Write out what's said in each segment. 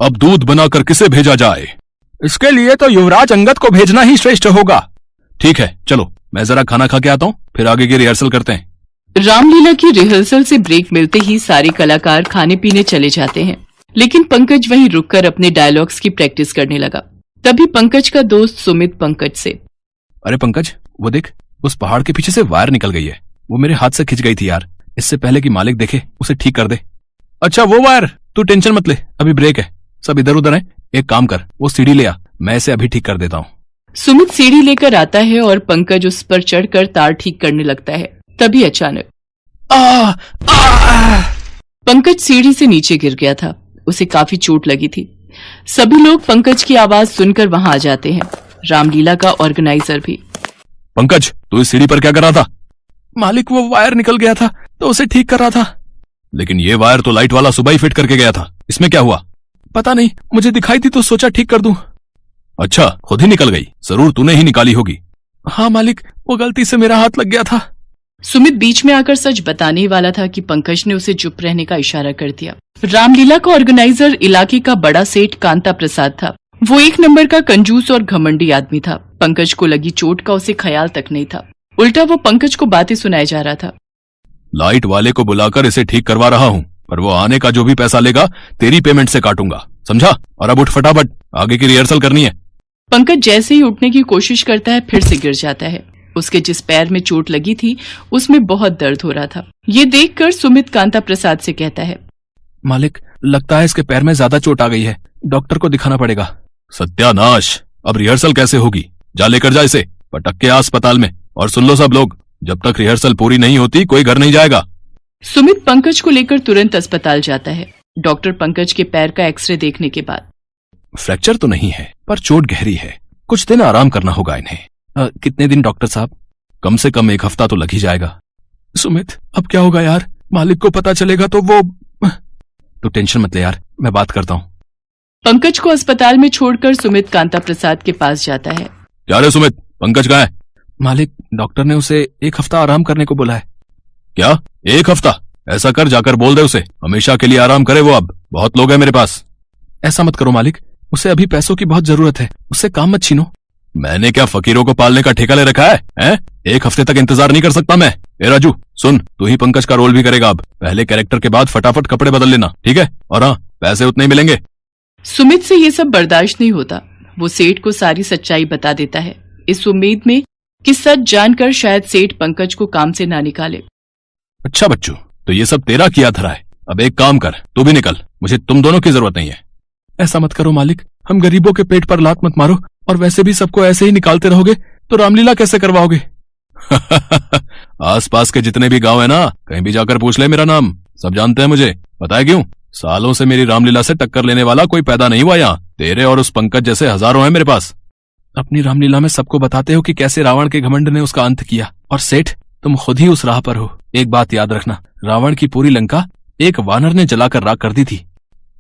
अब दूध बनाकर किसे भेजा जाए? इसके लिए तो युवराज अंगद को भेजना ही श्रेष्ठ होगा। ठीक है, चलो मैं जरा खाना खा के आता हूँ, फिर आगे की रिहर्सल करते हैं। रामलीला की रिहर्सल से ब्रेक मिलते ही सारे कलाकार खाने पीने चले जाते हैं, लेकिन पंकज वहीं रुककर अपने डायलॉग्स की प्रैक्टिस करने लगा। तभी पंकज का दोस्त सुमित पंकज से, अरे पंकज, वो देख, उस पहाड़ के पीछे से वायर निकल गई है। वो मेरे हाथ से खिंच गई थी यार। इससे पहले कि मालिक देखे उसे ठीक कर दे। अच्छा वो वायर, तू टेंशन मत ले, अभी ब्रेक है, सब इधर उधर है। एक काम कर, वो सीढ़ी ले आ, मैं इसे अभी ठीक कर देता हूँ। सुमित सीढ़ी लेकर आता है और पंकज उस पर चढ़कर तार ठीक करने लगता है। तभी अचानक पंकज सीढ़ी से नीचे गिर गया था। उसे काफी चोट लगी थी। सभी लोग पंकज की आवाज सुनकर वहां आ जाते हैं, रामलीला का ऑर्गेनाइजर भी। पंकज, तू इस सीढ़ी पर क्या कर रहा था? मालिक, वो वायर निकल गया था तो उसे ठीक कर रहा था। लेकिन ये वायर तो लाइट वाला सुबह ही फिट करके गया था, इसमें क्या हुआ? पता नहीं, मुझे दिखाई थी तो सोचा ठीक कर दूं। अच्छा, खुद ही निकल गई? जरूर तूने ही निकाली होगी। हाँ मालिक, वो गलती से मेरा हाथ लग गया था। सुमित बीच में आकर सच बताने वाला था कि पंकज ने उसे चुप रहने का इशारा कर दिया। रामलीला का ऑर्गेनाइजर इलाके का बड़ा सेठ कांता प्रसाद था। वो एक नंबर का कंजूस और घमंडी आदमी था। पंकज को लगी चोट का उसे ख्याल तक नहीं था। उल्टा वो पंकज को बातें सुनाए जा रहा था। लाइट वाले को बुलाकर इसे ठीक करवा रहा हूँ, पर वो आने का जो भी पैसा लेगा तेरी पेमेंट से काटूंगा, समझा? और अब उठ फटाफट, आगे की रिहर्सल करनी है। पंकज जैसे ही उठने की कोशिश करता है, फिर से गिर जाता है। उसके जिस पैर में चोट लगी थी उसमें बहुत दर्द हो रहा था। ये देखकर सुमित कांता प्रसाद से कहता है, मालिक, लगता है इसके पैर में ज्यादा चोट आ गई है, डॉक्टर को दिखाना पड़ेगा। सत्यानाश, अब रिहर्सल कैसे होगी? जा लेकर जा इसे, पटक के अस्पताल में। और सुन लो सब लोग, जब तक रिहर्सल पूरी नहीं होती कोई घर नहीं जाएगा। सुमित पंकज को लेकर तुरंत अस्पताल जाता है। डॉक्टर पंकज के पैर का एक्सरे देखने के बाद, फ्रैक्चर तो नहीं है, पर चोट गहरी है, कुछ दिन आराम करना होगा इन्हें। कितने दिन डॉक्टर साहब? कम से कम 1 हफ्ता तो लग ही जाएगा। सुमित, अब क्या होगा यार? मालिक को पता चलेगा तो वो... तो टेंशन मत ले यार, मैं बात करता हूँ। पंकज को अस्पताल में छोड़कर सुमित कांता प्रसाद के पास जाता है। क्या रे सुमित, पंकज कहाँ है? मालिक, डॉक्टर ने उसे 1 हफ्ता आराम करने को बोला है। क्या 1 हफ्ता? ऐसा कर, जाकर बोल दे उसे हमेशा के लिए आराम करे वो, अब बहुत लोग हैं मेरे पास। ऐसा मत करो मालिक, उसे अभी पैसों की बहुत जरूरत है, उससे काम मत छीनो। मैंने क्या फकीरों को पालने का ठेका ले रखा है, हैं? 1 हफ्ते तक इंतजार नहीं कर सकता मैं। ए राजू सुन, तू ही पंकज का रोल भी करेगा अब। पहले कैरेक्टर के बाद फटाफट कपड़े बदल लेना, ठीक है? और हाँ, पैसे उतने ही मिलेंगे। सुमित से ये सब बर्दाश्त नहीं होता। वो सेठ को सारी सच्चाई बता देता है, इस उम्मीद में कि सच जानकर शायद सेठ पंकज को काम से ना निकाले। अच्छा बच्चू, तो ये सब तेरा किया धरा है। अब एक काम कर, तू भी निकल, मुझे तुम दोनों की जरूरत नहीं है। ऐसा मत करो मालिक, हम गरीबों के पेट पर लात मत मारो, और वैसे भी सबको ऐसे ही निकालते रहोगे तो रामलीला कैसे करवाओगे? आसपास के जितने भी गांव है ना, कहीं भी जाकर पूछ ले मेरा नाम, सब जानते हैं मुझे। पता है क्यों? सालों से मेरी रामलीला से टक्कर लेने वाला कोई पैदा नहीं हुआ यहाँ। तेरे और उस पंकज जैसे हजारों हैं मेरे पास। अपनी रामलीला में सबको बताते हो कि कैसे रावण के घमंड ने उसका अंत किया, और सेठ तुम खुद ही उस राह पर हो। एक बात याद रखना, रावण की पूरी लंका एक वानर ने जलाकर राख कर दी थी।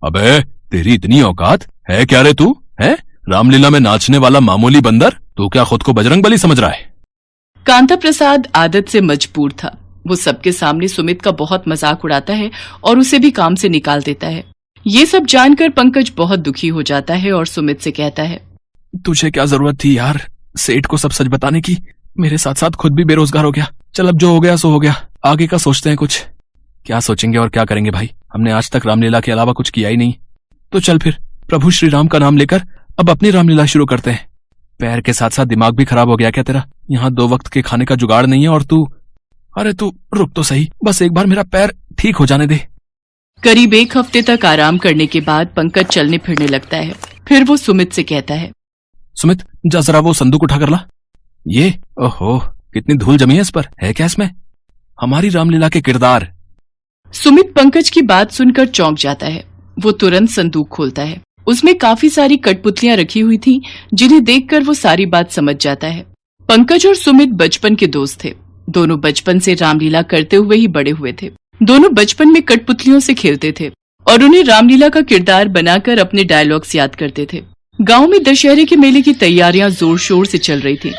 अबे तेरी इतनी औकात है क्या रे तू? है रामलीला में नाचने वाला मामूली बंदर? तू क्या खुद को बजरंगबली समझ रहा है? कांता प्रसाद आदत से मजबूर था। वो सबके सामने सुमित का बहुत मजाक उड़ाता है और उसे भी काम से निकाल देता है। ये सब जानकर पंकज बहुत दुखी हो जाता है और सुमित से कहता है, तुझे क्या जरूरत थी यार सेठ को सब सच बताने की? मेरे साथ साथ खुद भी बेरोजगार हो गया। चल अब जो हो गया सो हो गया, आगे का सोचते हैं कुछ। क्या सोचेंगे और क्या करेंगे भाई, हमने आज तक रामलीला के अलावा कुछ किया ही नहीं। तो चल फिर प्रभु श्री राम का नाम लेकर अब अपनी रामलीला शुरू करते हैं। पैर के साथ साथ दिमाग भी खराब हो गया क्या तेरा? यहाँ 2 वक्त के खाने का जुगाड़ नहीं है और तू... अरे तू रुक तो सही, बस एक बार मेरा पैर ठीक हो जाने दे। करीब 1 हफ्ते तक आराम करने के बाद पंकज चलने फिरने लगता है। फिर वो सुमित से कहता है, सुमित जा जरा वो संदूक उठा कर ला। ये ओहो, कितनी धूल जमी है इस पर, है क्या इसमें? हमारी रामलीला के किरदार। सुमित पंकज की बात सुनकर चौंक जाता है। वो तुरंत संदूक खोलता है। उसमें काफी सारी कठपुतलियां रखी हुई थी, जिन्हें देखकर वो सारी बात समझ जाता है। पंकज और सुमित बचपन के दोस्त थे। दोनों बचपन से रामलीला करते हुए ही बड़े हुए थे। दोनों बचपन में कठपुतलियों से खेलते थे और उन्हें रामलीला का किरदार बनाकर अपने डायलॉग्स याद करते थे। गांव में दशहरे के मेले की तैयारियां जोर शोर से चल रही थी।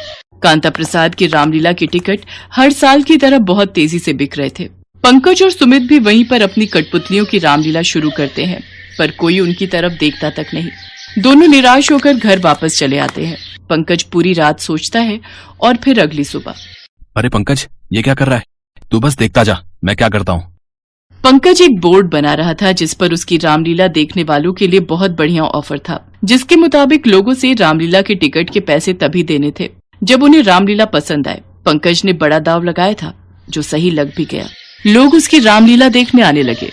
कांता प्रसाद की रामलीला के टिकट हर साल की तरह बहुत तेजी से बिक रहे थे। पंकज और सुमित भी वहीं पर अपनी कठपुतलियों की रामलीला शुरू करते हैं। पर कोई उनकी तरफ देखता तक नहीं। दोनों निराश होकर घर वापस चले आते हैं। पंकज पूरी रात सोचता है और फिर अगली सुबह। अरे पंकज, ये क्या कर रहा है? तू बस देखता जा, मैं क्या करता हूँ। पंकज एक बोर्ड बना रहा था जिस पर उसकी रामलीला देखने वालों के लिए बहुत बढ़िया ऑफर था, जिसके मुताबिक लोगों से रामलीला के टिकट के पैसे तभी देने थे जब उन्हें रामलीला पसंद आए। पंकज ने बड़ा दाव लगाया था, जो सही लग भी गया। लोग उसकी रामलीला देखने आने लगे।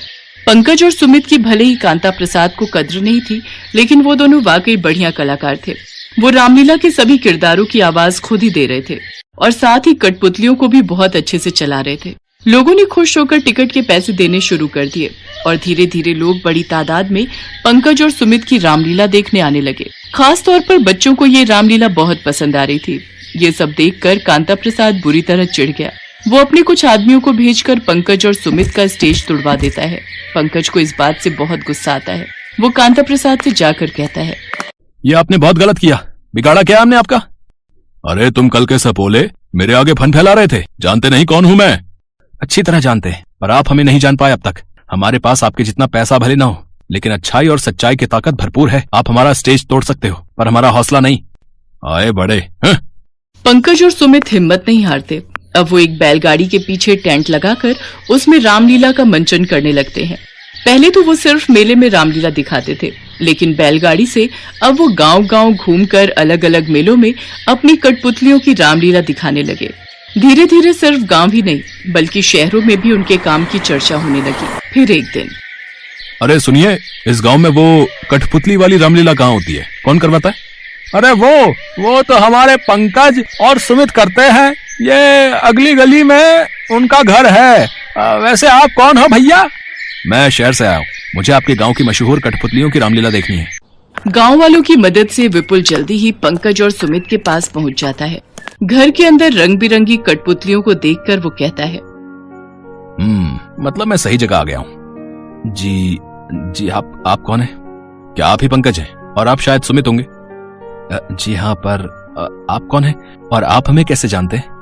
पंकज और सुमित की भले ही कांता प्रसाद को कद्र नहीं थी, लेकिन वो दोनों वाकई बढ़िया कलाकार थे। वो रामलीला के सभी किरदारों की आवाज खुद ही दे रहे थे और साथ ही कठपुतलियों को भी बहुत अच्छे से चला रहे थे। लोगों ने खुश होकर टिकट के पैसे देने शुरू कर दिए और धीरे धीरे लोग बड़ी तादाद में पंकज और सुमित की रामलीला देखने आने लगे। खास तौर पर बच्चों को ये रामलीला बहुत पसंद आ रही थी। ये सब देखकर कांता प्रसाद बुरी तरह चिढ़ गया। वो अपने कुछ आदमियों को भेजकर पंकज और सुमित का स्टेज तुड़वा देता है। पंकज को इस बात से बहुत गुस्सा आता है। वो कांता प्रसाद से जाकर कहता है, ये आपने बहुत गलत किया, बिगाड़ा क्या हमने आपका? अरे तुम कल के सपोले मेरे आगे फन फैला रहे थे, जानते नहीं कौन हूँ मैं? अच्छी तरह जानते हैं, पर आप हमें नहीं जान पाए अब तक। हमारे पास आपके जितना पैसा भले ना हो, लेकिन अच्छाई और सच्चाई की ताकत भरपूर है। आप हमारा स्टेज तोड़ सकते हो, पर हमारा हौसला नहीं। आए बड़े। पंकज और सुमित हिम्मत नहीं हारते। अब वो एक बैलगाड़ी के पीछे टेंट लगाकर उसमें रामलीला का मंचन करने लगते हैं। पहले तो वो सिर्फ मेले में रामलीला दिखाते थे, लेकिन बैलगाड़ी से अब वो गांव-गांव घूमकर अलग अलग मेलों में अपनी कठपुतलियों की रामलीला दिखाने लगे। धीरे धीरे सिर्फ गांव ही नहीं, बल्कि शहरों में भी उनके काम की चर्चा होने लगी। फिर एक दिन, अरे सुनिए, इस गांव में वो कठपुतली वाली रामलीला कहाँ होती है? कौन करवाता है? अरे वो तो हमारे पंकज और सुमित करते हैं। ये अगली गली में उनका घर है। वैसे आप कौन हो भैया? मैं शहर से आया हूँ, मुझे आपके गांव की मशहूर कठपुतलियों की रामलीला देखनी है। गांव वालों की मदद से विपुल जल्दी ही पंकज और सुमित के पास पहुंच जाता है। घर के अंदर रंग बिरंगी कठपुतलियों को देखकर वो कहता है, मतलब मैं सही जगह आ गया हूँ। जी आप कौन है? क्या आप ही पंकज हैं? और आप शायद सुमित होंगे। जी हाँ, पर आप कौन है और आप हमें कैसे जानते हैं?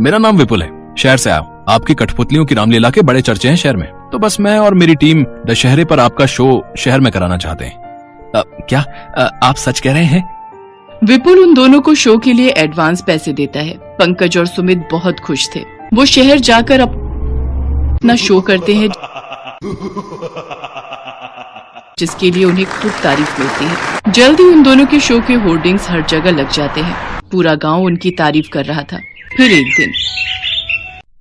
मेरा नाम विपुल है, शहर से आया हूँ। आपकी कठपुतलियों की रामलीला के बड़े चर्चे हैं शहर में, तो बस मैं और मेरी टीम दशहरे पर आपका शो शहर में कराना चाहते हैं। क्या आप सच कह रहे हैं? विपुल उन दोनों को शो के लिए एडवांस पैसे देता है। पंकज और सुमित बहुत खुश थे। वो शहर जाकर अपना शो करते हैं, जिसके लिए उन्हें खूब तारीफ मिलती है। जल्दी उन दोनों के शो के होर्डिंग्स हर जगह लग जाते हैं। पूरा गांव उनकी तारीफ कर रहा था। फिर एक दिन,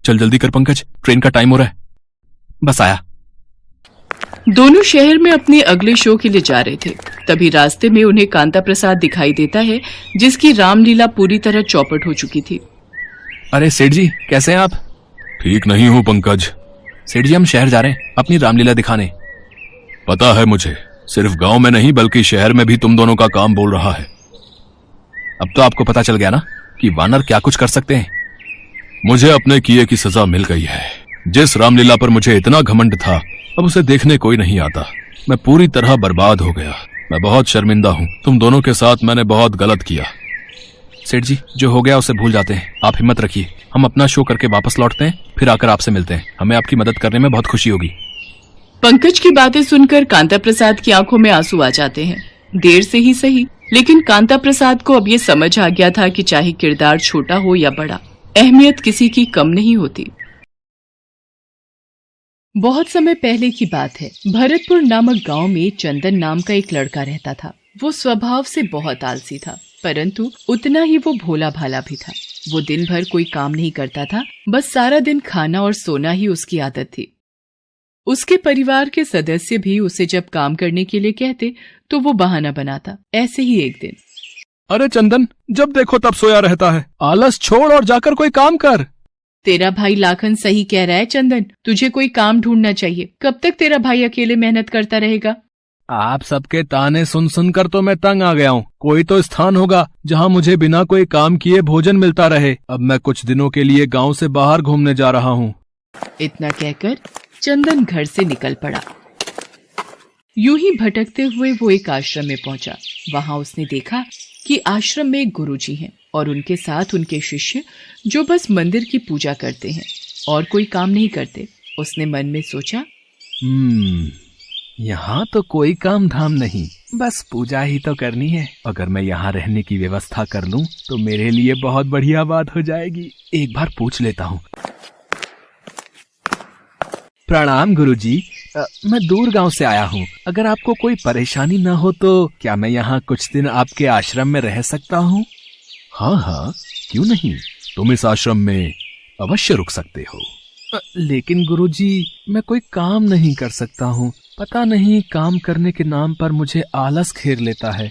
चल जल्दी कर पंकज, ट्रेन का टाइम हो रहा है। बस आया। दोनों शहर में अपने अगले शो के लिए जा रहे थे। तभी रास्ते में उन्हें कांता प्रसाद दिखाई देता है, जिसकी रामलीला पूरी तरह चौपट हो चुकी थी। अरे सेठ जी, कैसे हैं आप? ठीक नहीं हूँ पंकज। सेठ जी, हम शहर जा रहे हैं अपनी रामलीला दिखाने। पता है मुझे, सिर्फ गांव में नहीं बल्कि शहर में भी तुम दोनों का काम बोल रहा है। अब तो आपको पता चल गया ना कि वानर क्या कुछ कर सकते हैं। मुझे अपने किए की सजा मिल गई है। जिस रामलीला पर मुझे इतना घमंड था, अब उसे देखने कोई नहीं आता। मैं पूरी तरह बर्बाद हो गया। मैं बहुत शर्मिंदा हूँ। तुम दोनों के साथ मैंने बहुत गलत किया। सेठ जी, जो हो गया उसे भूल जाते हैं। आप हिम्मत रखिए, हम अपना शो करके वापस लौटते हैं, फिर आकर आपसे मिलते हैं। हमें आपकी मदद करने में बहुत खुशी होगी। पंकज की बातें सुनकर कांता प्रसाद की आंखों में आंसू आ जाते हैं। देर से ही सही, लेकिन कांता प्रसाद को अब ये समझ आ गया था कि चाहे किरदार छोटा हो या बड़ा, अहमियत किसी की कम नहीं होती। बहुत समय पहले की बात है। भरतपुर नामक गांव में चंदन नाम का एक लड़का रहता था। वो स्वभाव से बहुत आलसी था, परंतु उतना ही वो भोला भाला भी था। वो दिन भर कोई काम नहीं करता था, बस सारा दिन खाना और सोना ही उसकी आदत थी। उसके परिवार के सदस्य भी उसे जब काम करने के लिए कहते तो वो बहाना बनाता। ऐसे ही एक दिन, अरे चंदन, जब देखो तब सोया रहता है। आलस छोड़ और जाकर कोई काम कर। तेरा भाई लाखन सही कह रहा है चंदन, तुझे कोई काम ढूंढना चाहिए। कब तक तेरा भाई अकेले मेहनत करता रहेगा? आप सबके ताने सुन सुनकर तो मैं तंग आ गया हूँ। कोई तो स्थान होगा जहाँ मुझे बिना कोई काम किए भोजन मिलता रहे। अब मैं कुछ दिनों के लिए गांव से बाहर घूमने जा रहा हूँ। इतना कहकर चंदन घर से निकल पड़ा। यूं ही भटकते हुए वो एक आश्रम में पहुंचा। वहां उसने देखा कि आश्रम में एक गुरुजी हैं और उनके साथ उनके शिष्य, जो बस मंदिर की पूजा करते हैं और कोई काम नहीं करते। उसने मन में सोचा, यहाँ तो कोई काम धाम नहीं, बस पूजा ही तो करनी है। अगर मैं यहाँ रहने की व्यवस्था कर लूँ तो मेरे लिए बहुत बढ़िया बात हो जाएगी। एक बार पूछ लेता हूँ। प्रणाम गुरुजी, मैं दूर गांव से आया हूँ। अगर आपको कोई परेशानी न हो तो क्या मैं यहाँ कुछ दिन आपके आश्रम में रह सकता हूँ? हाँ हाँ, क्यों नहीं, तुम इस आश्रम में अवश्य रुक सकते हो। लेकिन गुरुजी, मैं कोई काम नहीं कर सकता हूँ। पता नहीं काम करने के नाम पर मुझे आलस घेर लेता है।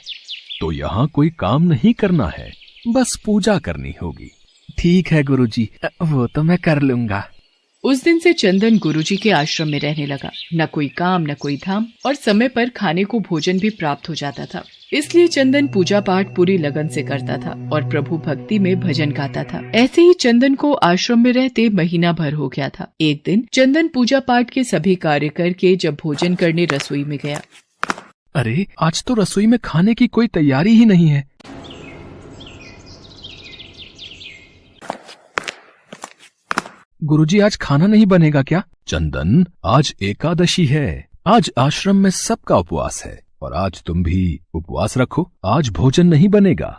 तो यहाँ कोई काम नहीं करना है, बस पूजा करनी होगी। ठीक है गुरुजी, वो तो मैं कर लूंगा। उस दिन से चंदन गुरुजी के आश्रम में रहने लगा। न कोई काम न कोई धाम, और समय पर खाने को भोजन भी प्राप्त हो जाता था। इसलिए चंदन पूजा पाठ पूरी लगन से करता था और प्रभु भक्ति में भजन गाता था। ऐसे ही चंदन को आश्रम में रहते महीना भर हो गया था। एक दिन चंदन पूजा पाठ के सभी कार्य करके जब भोजन करने रसोई में गया। अरे, आज तो रसोई में खाने की कोई तैयारी ही नहीं है। गुरुजी, आज खाना नहीं बनेगा क्या? चंदन, आज एकादशी है। आज आश्रम में सबका उपवास है और आज तुम भी उपवास रखो। आज भोजन नहीं बनेगा।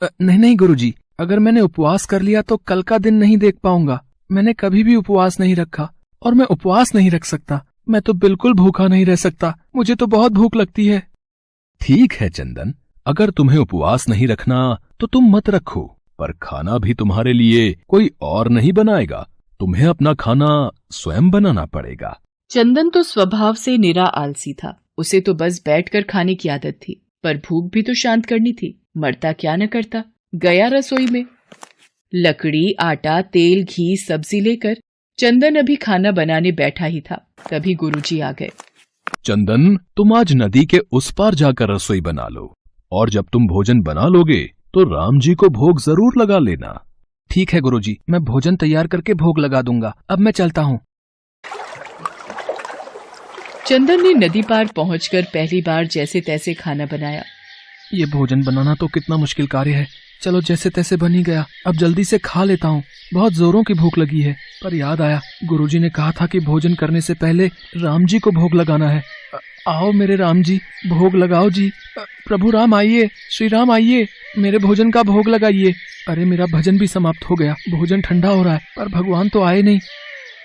नहीं नहीं गुरुजी, अगर मैंने उपवास कर लिया तो कल का दिन नहीं देख पाऊंगा। मैंने कभी भी उपवास नहीं रखा और मैं उपवास नहीं रख सकता। मैं तो बिल्कुल भूखा नहीं रह सकता। मुझे तो बहुत भूख लगती है। ठीक है चंदन, अगर तुम्हें उपवास नहीं रखना तो तुम मत रखो, पर खाना भी तुम्हारे लिए कोई और नहीं बनाएगा। तुम्हें अपना खाना स्वयं बनाना पड़ेगा। चंदन तो स्वभाव से निरा आलसी था। उसे तो बस बैठकर खाने की आदत थी, पर भूख भी तो शांत करनी थी। मरता क्या न करता। गया रसोई में। लकड़ी, आटा, तेल, घी, सब्जी लेकर चंदन अभी खाना बनाने बैठा ही था, तभी गुरुजी आ गए। चंदन, तुम आज नदी के उस पार जाकर रसोई बना लो, और जब तुम भोजन बना लोगे तो राम जी को भोग जरूर लगा लेना। ठीक है गुरुजी, मैं भोजन तैयार करके भोग लगा दूंगा। अब मैं चलता हूँ। चंदन ने नदी पार पहुंचकर पहली बार जैसे तैसे खाना बनाया। ये भोजन बनाना तो कितना मुश्किल कार्य है। चलो, जैसे तैसे बन ही गया। अब जल्दी से खा लेता हूँ। बहुत जोरों की भूख लगी है। पर याद आया, गुरुजी ने कहा था कि भोजन करने से पहले राम जी को भोग लगाना है। आओ मेरे राम जी, भोग लगाओ जी। प्रभु राम आइए, श्री राम आइए, मेरे भोजन का भोग लगाइए। अरे, मेरा भजन भी समाप्त हो गया। भोजन ठंडा हो रहा है, पर भगवान तो आए नहीं।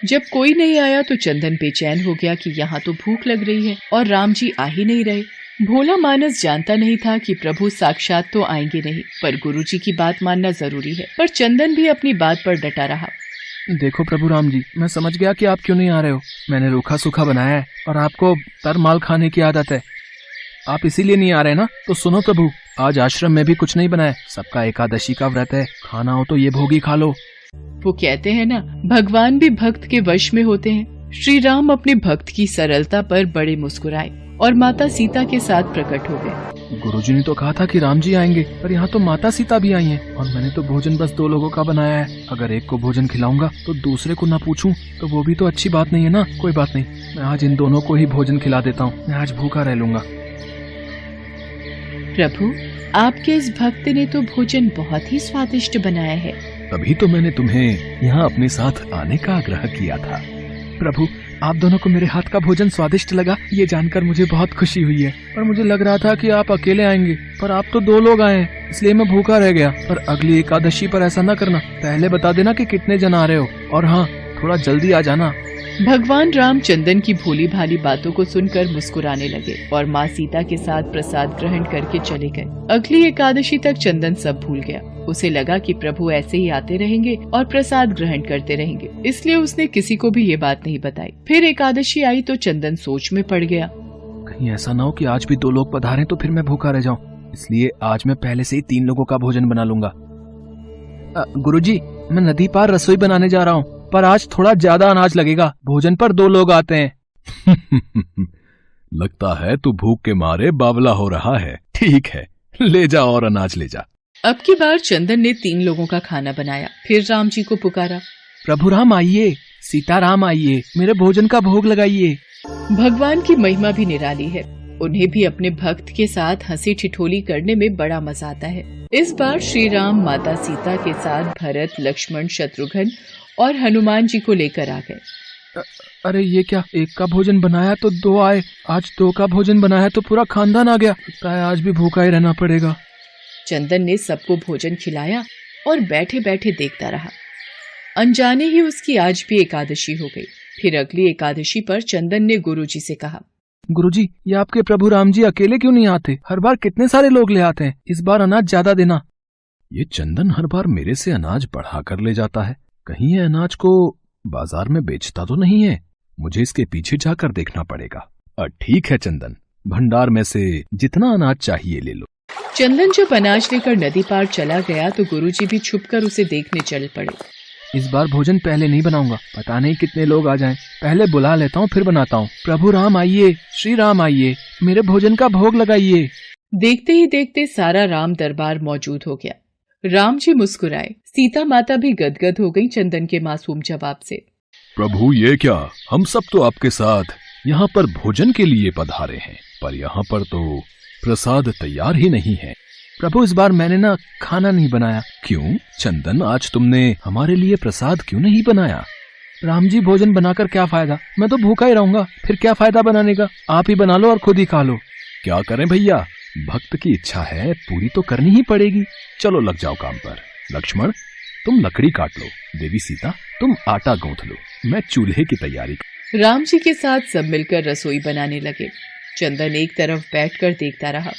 जब कोई नहीं आया तो चंदन बेचैन हो गया कि यहाँ तो भूख लग रही है और राम जी आ ही नहीं रहे। भोला मानस जानता नहीं था कि प्रभु साक्षात तो आएंगे नहीं, पर गुरुजी की बात मानना जरूरी है। पर चंदन भी अपनी बात पर डटा रहा। देखो प्रभु राम जी, मैं समझ गया कि आप क्यों नहीं आ रहे हो। मैंने रूखा सूखा बनाया है और आपको तरमाल खाने की आदत है। आप इसीलिए नहीं आ रहे ना? तो सुनो प्रभु, आज आश्रम में भी कुछ नहीं बनाया। सबका एकादशी का व्रत है। खाना हो तो ये भोगी खा लो। वो कहते हैं ना, भगवान भी भक्त के वश में होते हैं। श्री राम अपने भक्त की सरलता पर बड़े मुस्कुराए और माता सीता के साथ प्रकट हो गए। गुरुजी ने तो कहा था कि राम जी आएंगे, पर यहाँ तो माता सीता भी आई हैं और मैंने तो भोजन बस 2 लोगों का बनाया है। अगर एक को भोजन खिलाऊंगा तो दूसरे को ना पूछूं तो वो भी तो अच्छी बात नहीं है ना। कोई बात नहीं, मैं आज इन दोनों को ही भोजन खिला देता हूँ। मैं आज भूखा रह लूंगा। प्रभु, आपके इस भक्त ने तो भोजन बहुत ही स्वादिष्ट बनाया है। तभी तो मैंने तुम्हें यहाँ अपने साथ आने का आग्रह किया था। प्रभु, आप दोनों को मेरे हाथ का भोजन स्वादिष्ट लगा, ये जानकर मुझे बहुत खुशी हुई है। पर मुझे लग रहा था कि आप अकेले आएंगे, पर आप तो 2 लोग आए हैं, इसलिए मैं भूखा रह गया। पर अगली एकादशी पर ऐसा न करना। पहले बता देना कि कितने जन आ रहे हो, और हाँ, थोड़ा जल्दी आ जाना। भगवान राम चंदन की भोली भाली बातों को सुनकर मुस्कुराने लगे और माँ सीता के साथ प्रसाद ग्रहण करके चले गए। अगली एकादशी तक चंदन सब भूल गया। उसे लगा कि प्रभु ऐसे ही आते रहेंगे और प्रसाद ग्रहण करते रहेंगे, इसलिए उसने किसी को भी ये बात नहीं बताई। फिर एकादशी आई तो चंदन सोच में पड़ गया। कहीं ऐसा ना हो कि आज भी 2 लोग पधारें तो फिर मैं भूखा रह जाऊं। इसलिए आज मैं पहले से ही 3 लोगों का भोजन बना लूंगा। गुरुजी, मैं नदी पार रसोई बनाने जा रहा हूँ, पर आज थोड़ा ज्यादा अनाज लगेगा। भोजन पर 2 लोग आते हैं। लगता है तू भूख के मारे बावला हो रहा है। ठीक है, ले जा और अनाज ले जा। अब की बार चंदन ने 3 लोगों का खाना बनाया। फिर राम जी को पुकारा, प्रभु राम आइए, सीता राम आइए, मेरे भोजन का भोग लगाइए। भगवान की महिमा भी निराली है। उन्हें भी अपने भक्त के साथ हंसी ठिठोली करने में बड़ा मजा आता है। इस बार श्री राम माता सीता के साथ भरत, लक्ष्मण, शत्रुघ्न और हनुमान जी को लेकर आ गए। अरे ये क्या, एक का भोजन बनाया तो दो आए, आज दो का भोजन बनाया तो पूरा खानदान आ गया। लगता है आज भी भूखा ही रहना पड़ेगा। चंदन ने सबको भोजन खिलाया और बैठे बैठे देखता रहा। अनजाने ही उसकी आज भी एकादशी हो गई। फिर अगली एकादशी पर चंदन ने गुरुजी से कहा, गुरुजी, ये आपके प्रभु राम जी अकेले क्यों नहीं आते? हर बार कितने सारे लोग ले आते हैं, इस बार अनाज ज्यादा देना। ये चंदन हर बार मेरे से अनाज बढ़ा कर ले जाता है, कहीं ये अनाज को बाजार में बेचता तो नहीं है। मुझे इसके पीछे जाकर देखना पड़ेगा। ठीक है चंदन, भंडार में से जितना अनाज चाहिए ले लो। चंदन जब अनाज लेकर नदी पार चला गया तो गुरुजी भी छुपकर उसे देखने चल पड़े। इस बार भोजन पहले नहीं बनाऊंगा, पता नहीं कितने लोग आ जाएं। पहले बुला लेता हूँ फिर बनाता हूँ। प्रभु राम आइए, श्री राम आइए, मेरे भोजन का भोग लगाइए। देखते ही देखते सारा राम दरबार मौजूद हो गया। राम जी मुस्कुराए, सीता माता भी गदगद हो गई चंदन के मासूम जवाब से। प्रभु ये क्या, हम सब तो आपके साथ यहाँ पर भोजन के लिए पधारे हैं, पर यहाँ पर तो प्रसाद तैयार ही नहीं है। प्रभु इस बार मैंने ना खाना नहीं बनाया। क्यों चंदन, आज तुमने हमारे लिए प्रसाद क्यों नहीं बनाया? राम जी भोजन बनाकर क्या फायदा, मैं तो भूखा ही रहूंगा, फिर क्या फायदा बनाने का? आप ही बना लो और खुद ही खा लो। क्या करें भैया, भक्त की इच्छा है, पूरी तो करनी ही पड़ेगी। चलो लग जाओ काम पर। लक्ष्मण तुम लकड़ी काट लो, देवी सीता तुम आटा गूंथ लो, मैं चूल्हे की तैयारी। राम जी के साथ सब मिलकर रसोई बनाने लगे। चंदन एक तरफ बैठकर देखता रहा।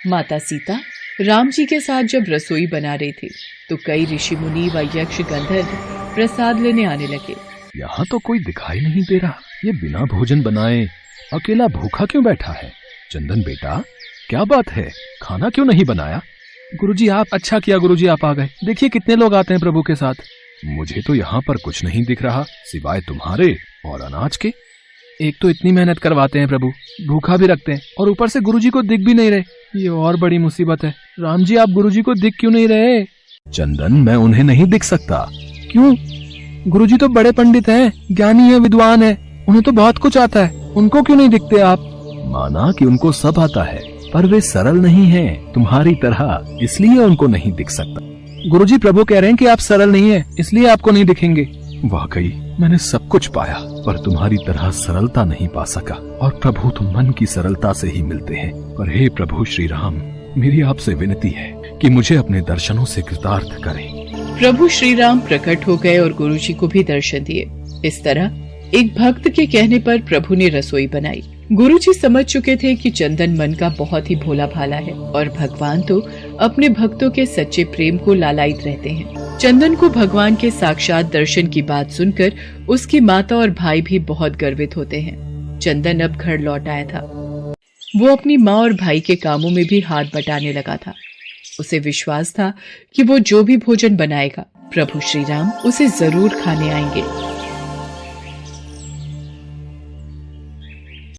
माता सीता राम जी के साथ जब रसोई बना रहे थे तो कई ऋषि मुनि व यक्ष गंधर्व प्रसाद लेने आने लगे। यहाँ तो कोई दिखाई नहीं दे रहा, ये बिना भोजन बनाए अकेला भूखा क्यों बैठा है? चंदन बेटा क्या बात है, खाना क्यों नहीं बनाया? गुरुजी आप, अच्छा किया गुरुजी आप आ गए। देखिए कितने लोग आते हैं प्रभु के साथ। मुझे तो यहाँ पर कुछ नहीं दिख रहा सिवाय तुम्हारे और अनाज के। एक तो इतनी मेहनत करवाते हैं प्रभु, भूखा भी रखते हैं, और ऊपर से गुरुजी को दिख भी नहीं रहे। ये और बड़ी मुसीबत है। राम जी आप गुरुजी को दिख क्यों नहीं रहे? चंदन मैं उन्हें नहीं दिख सकता। क्यों? गुरुजी तो बड़े पंडित हैं, ज्ञानी है, विद्वान है, उन्हें तो बहुत कुछ आता है, उनको क्यों नहीं दिखते आप? माना कि उनको सब आता है, पर वे सरल नहीं हैं तुम्हारी तरह, इसलिए उनको नहीं दिख सकता। गुरुजी प्रभु कह रहे हैं कि आप सरल नहीं हैं, इसलिए आपको नहीं दिखेंगे। वाकई मैंने सब कुछ पाया, पर तुम्हारी तरह सरलता नहीं पा सका, और प्रभु तुम मन की सरलता से ही मिलते हैं। पर हे प्रभु श्री राम, मेरी आपसे विनती है कि मुझे अपने दर्शनों से कृतार्थ करें। प्रभु श्री राम प्रकट हो गए और गुरुजी को भी दर्शन दिए। इस तरह एक भक्त के कहने पर प्रभु ने रसोई बनाई। गुरुजी समझ चुके थे कि चंदन मन का बहुत ही भोला भाला है और भगवान तो अपने भक्तों के सच्चे प्रेम को लालायित रहते हैं। चंदन को भगवान के साक्षात दर्शन की बात सुनकर उसकी माता और भाई भी बहुत गर्वित होते हैं। चंदन अब घर लौट आया था। वो अपनी माँ और भाई के कामों में भी हाथ बटाने लगा था। उसे विश्वास था कि वो जो भी भोजन बनाएगा प्रभु श्री राम उसे जरूर खाने आएंगे।